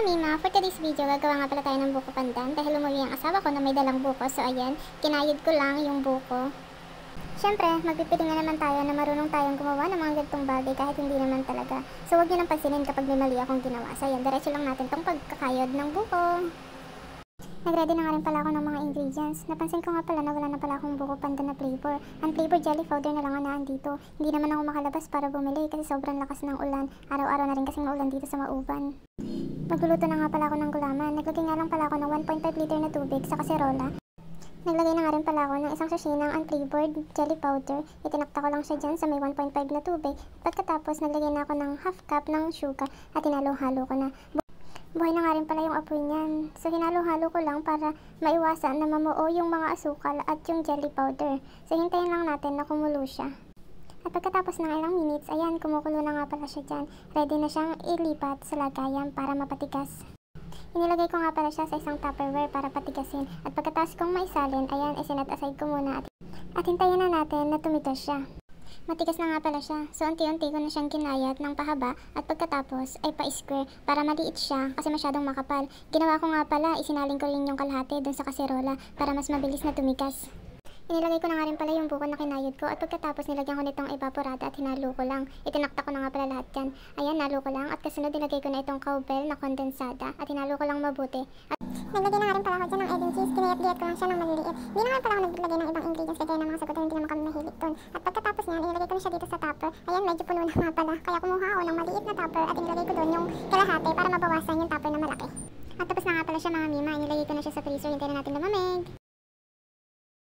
Mima, for today's video, gagawa nga pala tayo ng buko pandan dahil umuwi ang asawa ko na may dalang buko. So ayan, kinayod ko lang yung buko. Siyempre, magpipili nga naman tayo na marunong tayong gumawa ng mga ganitong bagay kahit hindi naman talaga. So huwag nyo nang pansinin kapag may mali akong ginawa. So ayan, diretso lang natin tong pagkakayod ng buko. Nag-ready na nga rin pala ako ng mga ingredients. Napansin ko nga pala na wala na pala akong buko pandan na flavor. Unflavored jelly powder na lang ang naandito. Hindi naman ako makalabas para bumili kasi sobrang lakas ng ulan. Araw-araw na rin kasing maulan dito sa Mauban. Magluluto na nga pala ako ng gulaman. Naglagay nga lang pala ako ng 1.5 liter na tubig sa kaserola. Naglagay na nga rin pala ako ng isang sachet ng unflavored jelly powder. Itinakta ko lang siya dyan sa may 1.5 na tubig. At pagkatapos, naglagay na ako ng half cup ng sugar at hinalo-halo ko na. Buhay na nga rin pala yung apoy niyan. So hinalo-halo ko lang para maiwasan na mamuo yung mga asukal at yung jelly powder. So hintayin lang natin na kumulo siya. At pagkatapos ng ilang minutes, ayan, kumukulo na nga pala siya dyan. Ready na siyang ilipat sa lagayan para mapatigas. Inilagay ko nga pala siya sa isang Tupperware para patigasin. At pagkatapos kong maisalin, ayan, isinat aside ko muna at hintayin na natin na tumigas siya. Matigas na nga pala siya, so unti-unti ko na siyang kinayat ng pahaba at pagkatapos ay pa-square para maliit siya kasi masyadong makapal. Ginawa ko nga pala, isinaling ko rin yung kalahati dun sa kaserola para mas mabilis na tumigas. Inilagay ko na nga rin pala yung buko na kinayod ko at pagkatapos nilagyan ko nitong evaporada at hinalo ko lang. Itinakta ko na nga pala lahat yan. Ayan, nalo ko lang at kasunod nilagay ko na itong cowbell na kondensada at hinalo ko lang mabuti. At naglagay na nga rin pala ako dyan ng egg and cheese. Kinayat-gayat ko lang siya ng maliliit. Hindi na nga pala ako naglagay ng ibang ingredients kagaya ng mga sagutan, hindi naman kami mahilig dun. At pagkatapos niyan, inilagay ko na siya dito sa tupper. Ayan, medyo puno na nga pala. Kaya kumuha ako ng maliit na tupper at inilagay ko dun yung kalahati para mabawasan yung tupper na malaki. At tapos na nga pala siya mga Mima. Inilagay ko na siya sa freezer. Hintayin na natin lumamig.